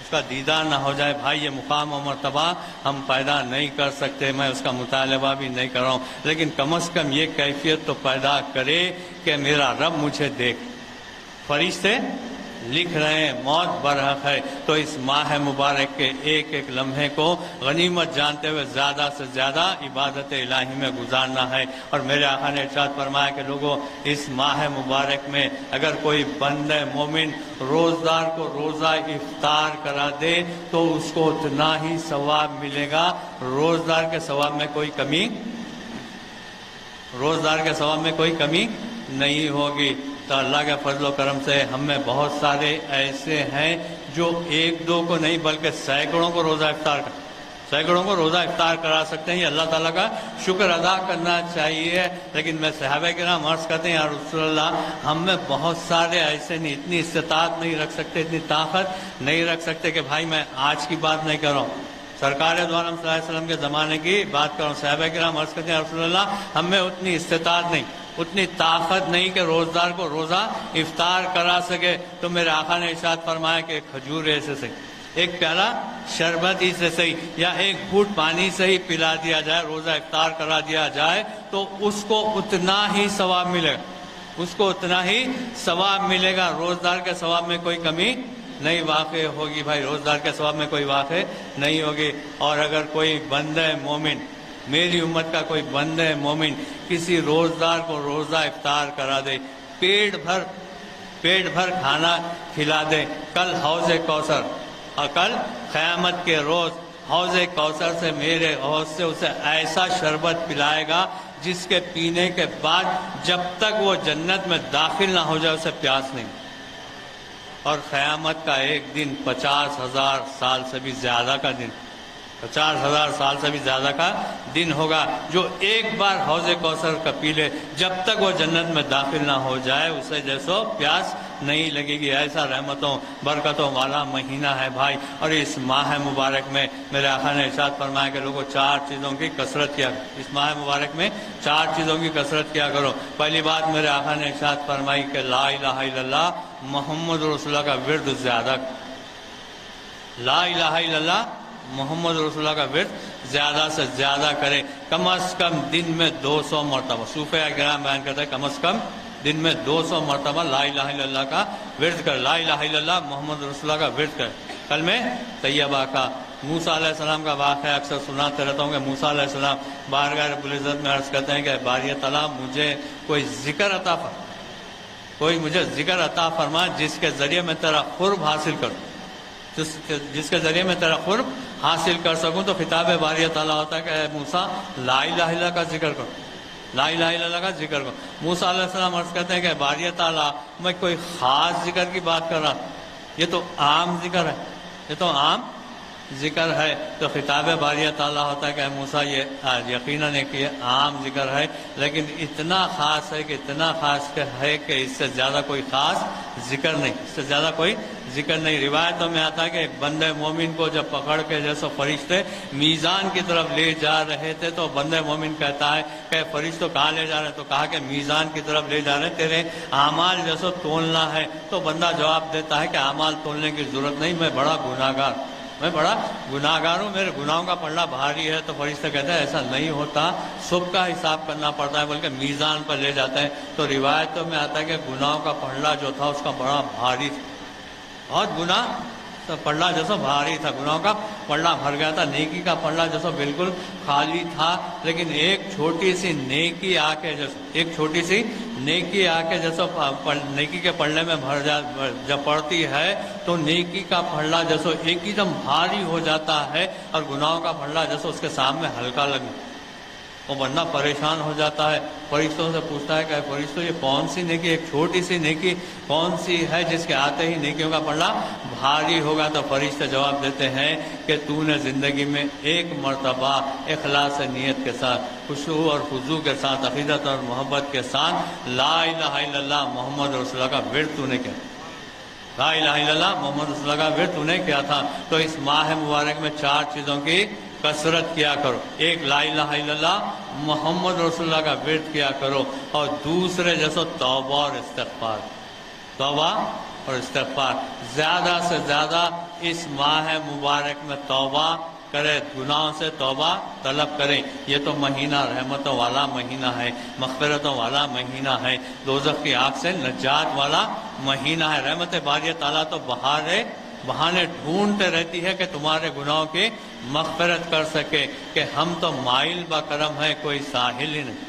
اس کا دیدار نہ ہو جائے۔ بھائی یہ مقام و مرتبہ ہم پیدا نہیں کر سکتے، میں اس کا مطالبہ بھی نہیں کر رہا ہوں، لیکن کم از کم یہ کیفیت تو پیدا کرے کہ میرا رب مجھے دیکھ۔ فرشتے لکھ رہے ہیں موت برحق ہے، تو اس ماہ مبارک کے ایک ایک لمحے کو غنیمت جانتے ہوئے زیادہ سے زیادہ عبادت الہی میں گزارنا ہے۔ اور میرے آقا نے ارشاد فرمایا کہ لوگوں اس ماہ مبارک میں اگر کوئی بندہ مومن روزدار کو روزہ افطار کرا دے تو اس کو اتنا ہی ثواب ملے گا، روزدار کے ثواب میں کوئی کمی، روزدار کے ثواب میں کوئی کمی نہیں ہوگی۔ تو اللہ کے فضل و کرم سے ہم میں بہت سارے ایسے ہیں جو ایک دو کو نہیں بلکہ سینکڑوں کو روزہ افطار کرا سکتے ہیں۔ یہ اللہ تعالیٰ کا شکر ادا کرنا چاہیے۔ لیکن میں صحابہ کرام عرض کرتے ہیں یا رسول اللہ، ہم میں بہت سارے ایسے نہیں، اتنی استطاعت نہیں رکھ سکتے، اتنی طاقت نہیں رکھ سکتے کہ بھائی میں آج کی بات نہیں کر رہا ہوں، سرکار دو عالم صلی اللہ علیہ وسلم کے زمانے کی بات کر رہا ہوں۔ صحابہ کرام عرض کرتے ہیں یا رسول اللہ، ہم میں اتنی استطاعت نہیں، اتنی طاقت نہیں کہ روزدار کو روزہ افطار کرا سکے۔ تو میرے آقا نے ارشاد فرمایا کہ ایک کھجور ایسے سے، ایک پیالہ شربت ہی سے صحیح یا ایک گھوٹ پانی سے ہی پلا دیا جائے، روزہ افطار کرا دیا جائے تو اس کو اتنا ہی ثواب ملے گا، اس کو اتنا ہی ثواب ملے گا، روزدار کے ثواب میں کوئی کمی نہیں واقع ہوگی۔ بھائی روزدار کے ثواب میں کوئی واقع نہیں ہوگی۔ اور اگر کوئی بندہ مومن، میری امت کا کوئی بندہ مومن کسی روزدار کو روزہ افطار کرا دے، پیٹ بھر کھانا کھلا دے، کل حوض کوثر اور کل قیامت کے روز حوض کوثر سے، میرے حوض سے اسے ایسا شربت پلائے گا جس کے پینے کے بعد جب تک وہ جنت میں داخل نہ ہو جائے اسے پیاس نہیں۔ اور قیامت کا ایک دن 50,000 سال سے بھی زیادہ کا دن، 50,000 سال سے بھی زیادہ کا دن ہوگا۔ جو ایک بار حوض کوثر کا پی لے جب تک وہ جنت میں داخل نہ ہو جائے اسے جیسو پیاس نہیں لگے گی۔ ایسا رحمتوں برکتوں والا مہینہ ہے بھائی۔ اور اس ماہ مبارک میں میرے آقا نے ارشاد فرمایا کہ لوگوں 4 چیزوں کی کثرت کیا کرو، اس ماہ مبارک میں 4 چیزوں کی کثرت کیا کرو۔ پہلی بات میرے آقا نے ارشاد فرمائی کہ لا الہ الا اللہ محمد رسول اللہ کا ورد زیادہ، لا الہ الا اللہ محمد رسول اللہ کا ورد زیادہ سے زیادہ کرے، کم از کم دن میں 200 مرتبہ۔ صوفیاء کرام بیان کرتے ہیں کم از کم دن میں 200 مرتبہ لا الہ الا اللہ کا ورد کر، لا الہ الا اللہ محمد رسول اللہ کا ورد کر۔ کلمہ طیبہ کا، موسیٰ علیہ السلام کا واقعہ اکثر سناتے رہتا ہوں کہ موسیٰ علیہ السلام بارگاہ رب العزت میں عرض کرتے ہیں کہ باری تعالیٰ مجھے کوئی ذکر عطا فرما، کوئی مجھے ذکر عطا فرما جس کے ذریعے میں تیرا قرب حاصل کروں، جس کے ذریعے میں تیرا قرب حاصل کر سکوں۔ تو خطاب باری تعالیٰ ہوتا ہے کہ اے موسیٰ لا الہ الا اللہ کا ذکر کرو، لا الہ الا اللہ کا ذکر کرو۔ موسیٰ علیہ السلام عرض کرتے ہیں کہ باری تعالیٰ میں کوئی خاص ذکر کی بات کر رہا، یہ تو عام ذکر ہے، یہ تو عام ذکر ہے۔ تو خطاب باری تعالیٰ ہوتا ہے کہ اے موسیٰ یہ یقیناً ایک یہ عام ذکر ہے، لیکن اتنا خاص ہے کہ اتنا خاص ہے کہ اس سے زیادہ کوئی خاص ذکر نہیں، اس سے زیادہ کوئی ذکر نہیں۔ روایتوں میں آتا ہے کہ ایک بندے مومن کو جب پکڑ کے جیسے فرشتے میزان کی طرف لے جا رہے تھے تو بندے مومن کہتا ہے کہ فرشتوں کہاں لے جا رہے ہیں؟ تو کہا کہ میزان کی طرف لے جا رہے ہیں، تیرے اعمال جیسے تولنا ہے۔ تو بندہ جواب دیتا ہے کہ اعمال تولنے کی ضرورت نہیں، میں بڑا گناہ گار ہوں، میرے گناہوں کا پلڑا بھاری ہے۔ تو فرشتے کہتے ہیں ایسا نہیں ہوتا، سب کا حساب کرنا پڑتا ہے، بلکہ میزان پر لے جاتے ہیں۔ تو روایتوں میں آتا ہے کہ گناہوں کا پلڑا جو تھا اس کا بڑا بھاری تھا، بہت گناہ پلڑا جیسا بھاری تھا، گناہوں کا پلڑا بھر گیا تھا، نیکی کا پلڑا جیسا بالکل خالی تھا۔ لیکن ایک چھوٹی سی نیکی آ کے جیسا نیکی کے پلڑے میں جب پڑتی ہے تو نیکی کا پلڑا جیسا ایک ہی دم بھاری ہو جاتا ہے، اور گناہوں کا پلڑا جیسا اس کے سامنے ہلکا لگے، وہ بندہ پریشان ہو جاتا ہے۔ فرشتوں سے پوچھتا ہے کہ فرشتوں یہ کون سی نیکی، ایک چھوٹی سی نیکی کون سی ہے جس کے آتے ہی نیکیوں کا پلڑا بھاری ہوگا؟ تو فرشتے جواب دیتے ہیں کہ تو نے زندگی میں ایک مرتبہ اخلاص نیت کے ساتھ، خشوع اور خضوع کے ساتھ، عقیدت اور محبت کے ساتھ لا الہ الا اللہ محمد رسول اللہ کا ورد تو نے کیا، لا الہ الا اللہ محمد رسول اللہ کا ورد تو نے کیا تھا۔ تو اس ماہ مبارک میں 4 چیزوں کی کثرت کیا کرو۔ ایک لا الہ الا اللہ محمد رسول اللہ کا ورد کیا کرو، اور دوسرے جیسے توبہ اور استغفار، توبہ اور استغفار زیادہ سے زیادہ اس ماہ مبارک میں توبہ کرے، گناہوں سے توبہ طلب کریں۔ یہ تو مہینہ رحمتوں والا مہینہ ہے، مغفرتوں والا مہینہ ہے، دوزخ کی آگ سے نجات والا مہینہ ہے۔ رحمت باری تعالیٰ تو بہانے ڈھونڈتے رہتی ہے کہ تمہارے گناہوں کی مغفرت کر سکے، کہ ہم تو مائل با کرم ہے، کوئی ساحل ہی نہیں،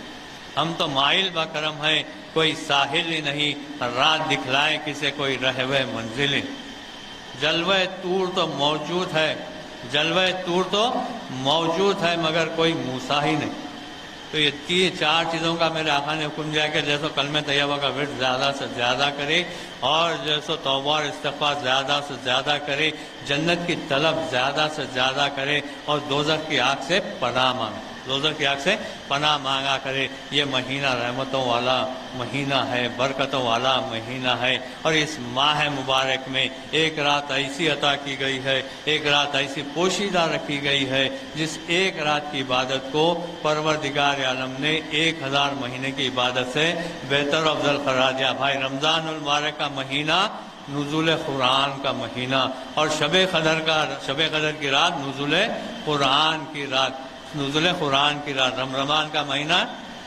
ہم تو مائل با کرم ہے، کوئی ساحل ہی نہیں، رات دکھلائے کسے کوئی رہوے منزل ہی۔ جلوہ طور تو موجود ہے، جلوہ طور تو موجود ہے، مگر کوئی موسیٰ ہی نہیں۔ تو یہ 4 چیزوں کا میرے آقا نے حکم دیا کہ جیسے کلمہ طیبہ کا ورد زیادہ سے زیادہ کرے، اور جیسے توبہ اور استغفار زیادہ سے زیادہ کرے، جنت کی طلب زیادہ سے زیادہ کرے، اور دوزخ کی آگ سے پناہ مانگے، دوزخ کی آگ سے پناہ مانگا کرے۔ یہ مہینہ رحمتوں والا مہینہ ہے، برکتوں والا مہینہ ہے، اور اس ماہ مبارک میں ایک رات ایسی عطا کی گئی ہے، ایک رات ایسی پوشیدہ رکھی گئی ہے، جس ایک رات کی عبادت کو پروردگار عالم نے 1000 مہینے کی عبادت سے بہتر و افضل قرار دیا۔ بھائی رمضان المبارک کا مہینہ نزول قرآن کا مہینہ، اور شب قدر کی رات نزول قرآن کی رات، نزول قرآن کی رات، رمضان کا مہینہ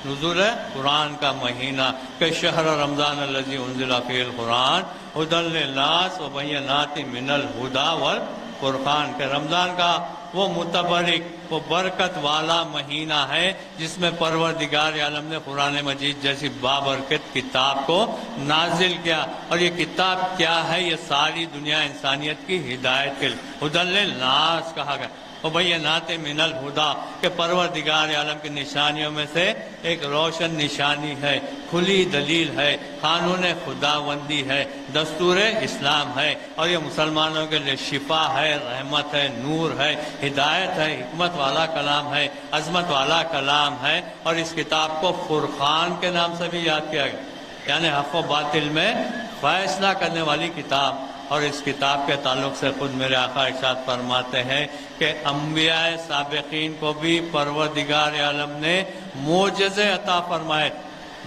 نزول قرآن کا مہینہ، کہ شہر رمضان الذی انزل فیہ القرآن ھدی للناس وبینات من الھدی والفرقان، کہ رمضان کا وہ متبرک، وہ برکت والا مہینہ ہے جس میں پروردگار عالم نے قرآن مجید جیسی بابرکت کتاب کو نازل کیا۔ اور یہ کتاب کیا ہے؟ یہ ساری دنیا انسانیت کی ہدایت کے لیے ھدی للناس کہا گیا، وبینات من الھدی، کہ پروردگار عالم کی نشانیوں میں سے ایک روشن نشانی ہے، کھلی دلیل ہے، قانون خداوندی ہے، دستور اسلام ہے، اور یہ مسلمانوں کے لیے شفا ہے، رحمت ہے، نور ہے، ہدایت ہے، حکمت والا کلام ہے، عظمت والا کلام ہے۔ اور اس کتاب کو فرقان کے نام سے بھی یاد کیا گیا، یعنی حق و باطل میں فیصلہ کرنے والی کتاب۔ اور اس کتاب کے تعلق سے خود میرے آقا ارشاد فرماتے ہیں کہ انبیاء سابقین کو بھی پروردگار عالم نے معجزے عطا فرمائے،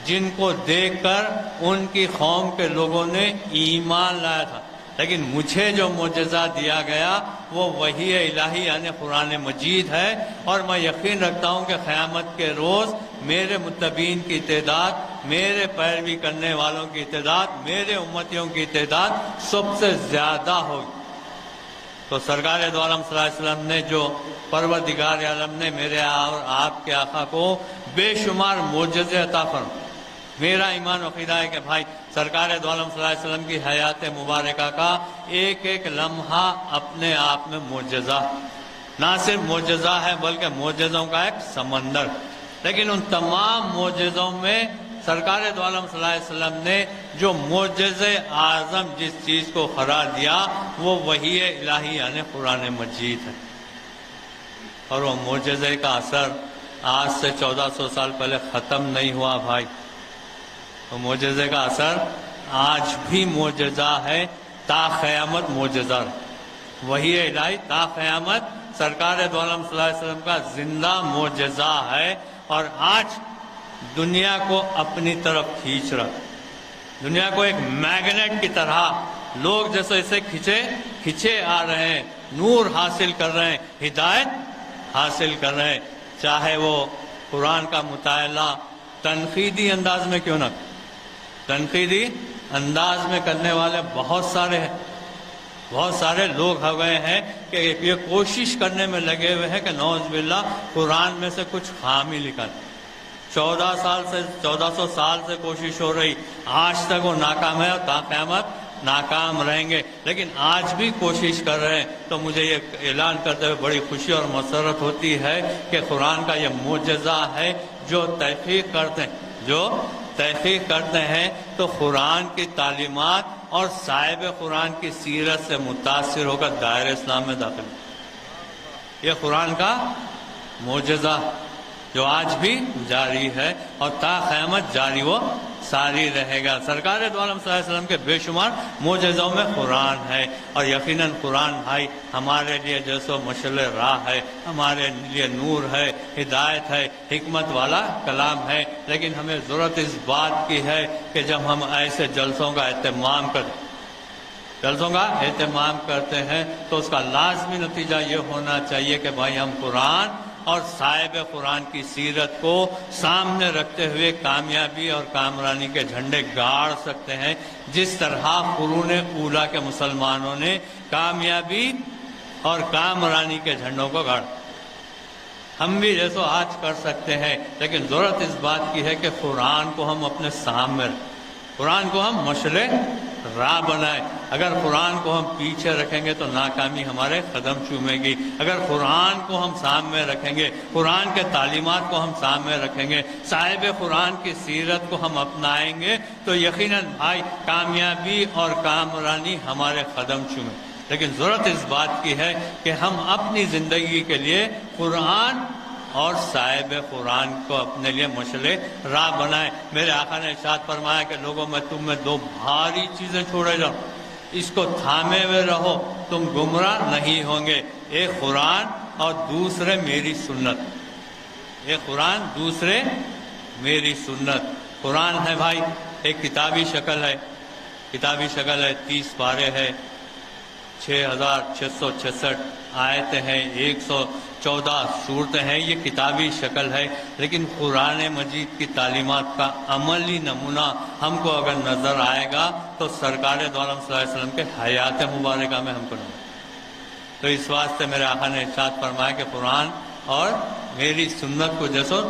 جن کو دیکھ کر ان کی قوم کے لوگوں نے ایمان لایا تھا، لیکن مجھے جو معجزہ دیا گیا وہ وحی الہی یعنی قرآن مجید ہے، اور میں یقین رکھتا ہوں کہ قیامت کے روز میرے متبعین کی تعداد، میرے پیروی کرنے والوں کی تعداد، میرے امتیوں کی تعداد سب سے زیادہ ہوگی۔ تو سرکار دو عالم صلی اللہ علیہ وسلم نے جو پروردگار عالم نے میرے اور آپ کے آقا کو بے شمار معجزے عطا فرمائے، میرا ایمان و عقیدہ ہے کہ بھائی سرکار دو عالم صلی اللہ علیہ وسلم کی حیات مبارکہ کا ایک ایک لمحہ اپنے آپ میں معجزہ، نہ صرف معجزہ ہے بلکہ معجزوں کا ایک سمندر۔ لیکن ان تمام معجزوں میں سرکار دو عالم صلی اللہ علیہ وسلم نے جو معجزہ اعظم جس چیز کو قرار دیا وہ وحی الہی یعنی قرآن مجید ہے، اور وہ معجزے کا اثر آج سے 1400 سال پہلے ختم نہیں ہوا بھائی، وہ معجزے کا اثر آج بھی معجزہ ہے، تا قیامت معجزہ ہے۔ وحی الہی تا قیامت سرکار دو عالم صلی اللہ علیہ وسلم کا زندہ معجزہ ہے، اور آج دنیا کو اپنی طرف کھینچ رہا، دنیا کو ایک میگنیٹ کی طرح لوگ جیسے اسے کھینچے آ رہے ہیں، نور حاصل کر رہے ہیں، ہدایت حاصل کر رہے ہیں، چاہے وہ قرآن کا مطالعہ تنقیدی انداز میں کیوں نہ، تنقیدی انداز میں کرنے والے بہت سارے ہیں، بہت سارے لوگ ہو گئے ہیں کہ یہ کوشش کرنے میں لگے ہوئے ہیں کہ نعوذ باللہ قرآن میں سے کچھ خامی نکال۔ 1400 سال سے کوشش ہو رہی، آج تک وہ ناکام ہے اور تا قیامت ناکام رہیں گے، لیکن آج بھی کوشش کر رہے ہیں۔ تو مجھے یہ اعلان کرتے ہوئے بڑی خوشی اور مسرت ہوتی ہے کہ قرآن کا یہ معجزہ ہے، جو تحقیق کرتے ہیں تو قرآن کی تعلیمات اور صاحب قرآن کی سیرت سے متاثر ہو کر دائرہ اسلام میں داخل، یہ قرآن کا معجزہ جو آج بھی جاری ہے اور تا قیامت جاری و ساری رہے گا۔ سرکار دو عالم صلی اللہ علیہ وسلم کے بے شمار معجزوں میں قرآن ہے، اور یقیناً قرآن بھائی ہمارے لیے جیسو مشعل راہ ہے، ہمارے لیے نور ہے، ہدایت ہے، حکمت والا کلام ہے۔ لیکن ہمیں ضرورت اس بات کی ہے کہ جب ہم ایسے جلسوں کا اہتمام کرتے ہیں تو اس کا لازمی نتیجہ یہ ہونا چاہیے کہ بھائی ہم قرآن اور صاحب قرآن کی سیرت کو سامنے رکھتے ہوئے کامیابی اور کامرانی کے جھنڈے گاڑ سکتے ہیں، جس طرح قرون اولیٰ کے مسلمانوں نے کامیابی اور کامرانی کے جھنڈوں کو گاڑا، ہم بھی جیسو آج کر سکتے ہیں۔ لیکن ضرورت اس بات کی ہے کہ قرآن کو ہم اپنے سامنے رکھیں، قرآن کو ہم مشعل راہ بنائیں۔ اگر قرآن کو ہم پیچھے رکھیں گے تو ناکامی ہمارے قدم چومے گی، اگر قرآن کو ہم سامنے رکھیں گے، قرآن کے تعلیمات کو ہم سامنے رکھیں گے، صاحب قرآن کی سیرت کو ہم اپنائیں گے تو یقیناً بھائی کامیابی اور کامرانی ہمارے قدم چومے۔ لیکن ضرورت اس بات کی ہے کہ ہم اپنی زندگی کے لیے قرآن اور صاحب قرآن کو اپنے لیے مشعل راہ بنائیں۔ میرے آقا نے ارشاد فرمایا کہ لوگوں میں تم میں دو بھاری چیزیں چھوڑے جاؤ، اس کو تھامے ہوئے رہو، تم گمراہ نہیں ہوں گے، ایک قرآن اور دوسرے میری سنت، ایک قرآن دوسرے میری سنت۔ قرآن ہے بھائی ایک کتابی شکل ہے، 30 پارے ہے، 6666 آیتیں ہیں، 114 صورتیں ہیں، یہ کتابی شکل ہے۔ لیکن قرآن مجید کی تعلیمات کا عملی نمونہ ہم کو اگر نظر آئے گا تو سرکار دو عالم صلی اللہ علیہ وسلم کے حیات مبارکہ میں ہم کو نظر۔ تو اس واسطے میرے آقا نے ارشاد فرمایا کہ قرآن اور میری سنت کو جیسو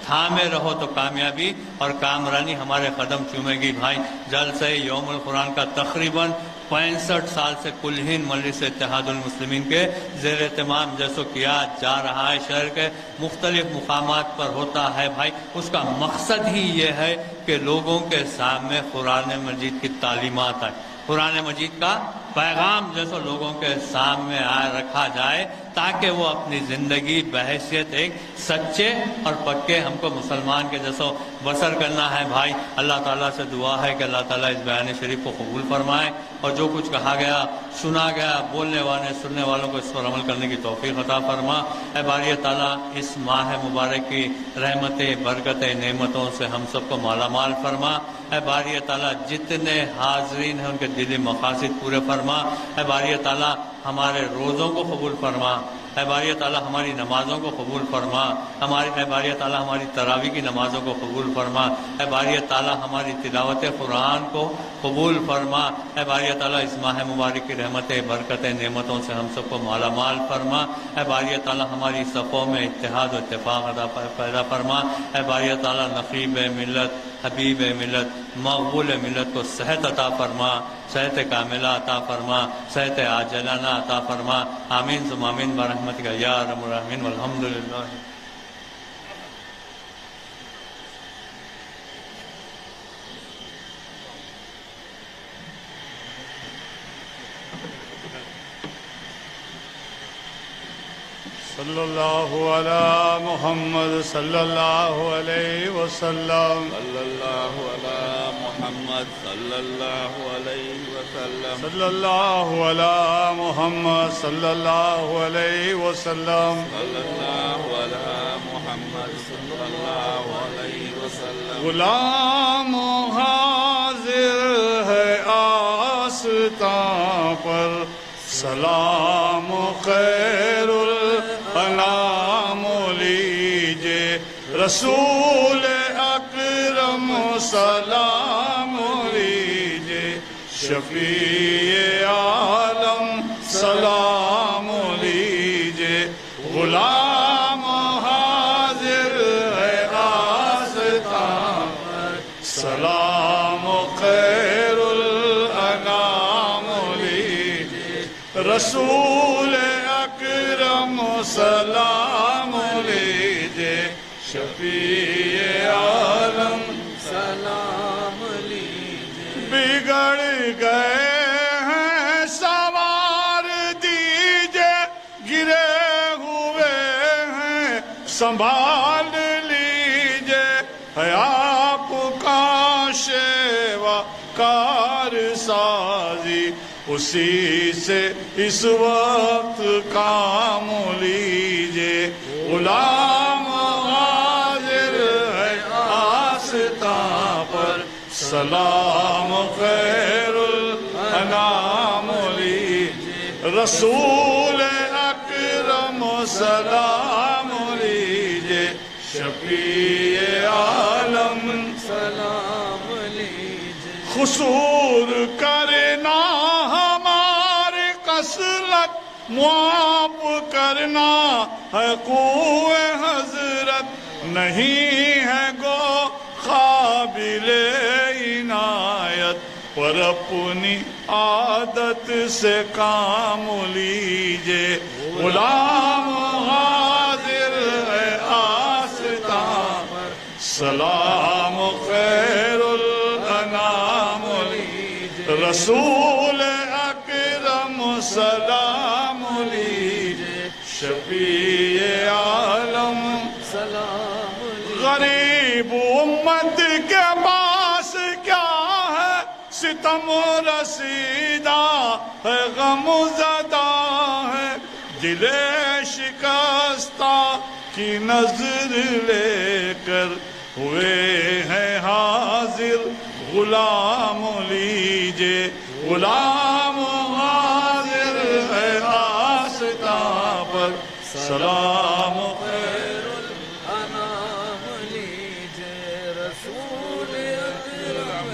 تھامے رہو تو کامیابی اور کامرانی ہمارے قدم چومے گی۔ بھائی جلسہ یوم القرآن کا تقریباً 65 سال سے کل ہند مجلس اتحاد المسلمین کے زیر اہتمام جیسو کیا جا رہا ہے، شہر کے مختلف مقامات پر ہوتا ہے۔ بھائی اس کا مقصد ہی یہ ہے کہ لوگوں کے سامنے قرآن مجید کی تعلیمات آئے، قرآن مجید کا پیغام جیسو لوگوں کے سامنے رکھا جائے، تاکہ وہ اپنی زندگی بحیثیت ایک سچے اور پکے ہم کو مسلمان کے جیسو بسر کرنا ہے۔ بھائی اللہ تعالیٰ سے دعا ہے کہ اللہ تعالیٰ اس بیان شریف کو قبول فرمائے، اور جو کچھ کہا گیا، سنا گیا، بولنے والے سننے والوں کو اس پر عمل کرنے کی توفیق عطا فرما۔ اے باری تعالیٰ اس ماہ مبارک کی رحمتیں، برکتیں، نعمتوں سے ہم سب کو مالا مال فرما۔ اے باری تعالیٰ جتنے حاضرین ہیں ان کے دلی مقاصد پورے فرما۔ اے باری تعالیٰ ہمارے روزوں کو قبول فرما۔ اے باری تعالیٰ ہماری نمازوں کو قبول فرما۔ اے باری تعالیٰ ہماری تراویح کی نمازوں کو قبول فرما۔ اے باری تعالیٰ ہماری تلاوت قرآن کو قبول فرما۔ اے باری تعالیٰ اس ماہ مبارک کی رحمتیں، برکتیں، نعمتوں سے ہم سب کو مالا مال فرما۔ اے باری تعالیٰ ہماری صفوں میں اتحاد و اتفاق پیدا فرما۔ اے باری تعالیٰ نقیب ملت حبیب ملت مقبول ملت کو صحت عطا فرما، صحت کاملہ عطا فرما، صحت عاجلانہ عطا فرما. آمین ثم آمین برحمتک یا ارحم الراحمین والحمد للہ. صلی اللہ علی محمد صلی اللہ علیہ وسلم. صلی اللہ علی محمد صلی اللہ علیہ وسلم. صلی اللہ علی محمد صلی اللہ علیہ وسلم. صلی اللہ علی محمد صلی اللہ علیہ وسلم. غلام حاضر ہے آستاں پر، سلام خیر الانام لیجے. رسول اکرم سلام لیجے. شفیع عالم سلام لیجے. غلام حاضر ہے آستاں پر، سلام خیر الانام لیجے. رسول اکرم سلام لیجے. شفیع عالم سلام لیجے. بگڑ گئے ہیں سوار دیجے، گرے ہوئے ہیں سنبھال لیجے. ہے آپ کا شیوا کار سازی، اسی سے اس وقت کام لیجے. غلام حاضر ہے آستاں پر، سلام خیر الانام لیجے. رسول اکرم سلام لیجے. شفیع عالم سلام لیجے. قصور کرنا ہمارے خصلت، معاف کرنا ہے قوت حضرت. نہیں ہے گو قابل عنایت، پر اپنی عادت سے کام لیجے. غلام حاضر ہے آستاں پر، سلام خیر الانام لیجے. رسول اکرم سلام لیجے. شفیع عالم سلام لیجے. غریب امت کے پاس کیا ہے ستم رسیدہ ہے، غم زدہ ہے دل شکستہ کی نظر لے کر. ہوئے ہیں حاضر غلام لیجے. غلام حاضر ہے آستاں پر، سلام خیر الانام لیجے. رسول اکرم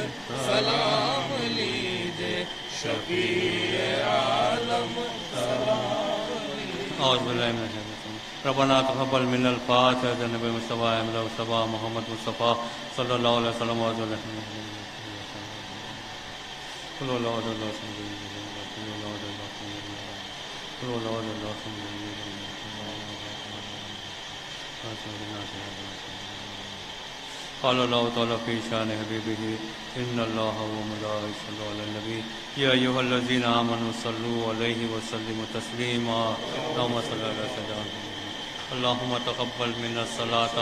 سلام لیجے. شفیع عالم سلام لیجے. اعوذ باللہ من الشیطان الرجیم. ربنا تقبل منا الفاتحة نبی مصطفیٰ مصطفیٰ محمد مصطفیٰ صلی اللہ علیہ وسلم. قال اللہ تعالیٰ فی شان حبیبہ ان اللہ وملائکتہ یصلون علی النبی یا ایھا الذین آمنوا صلوا علیہ وسلموا تسلیما. اللہم صل علی سیدنا اللہم تقبل منا الصلاۃ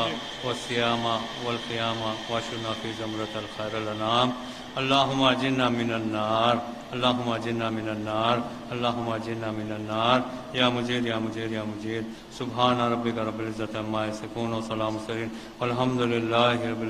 والصیام والقیام واشرنا فی زمرۃ الخیر الانام. اللہم اجرنا من النار، اللہم اجرنا من النار، اللہم اجرنا من النار. یا مجید یا مجید یا مجید. سبحان ربک رب العزۃ عما یصفون وسلام والحمد للہ رب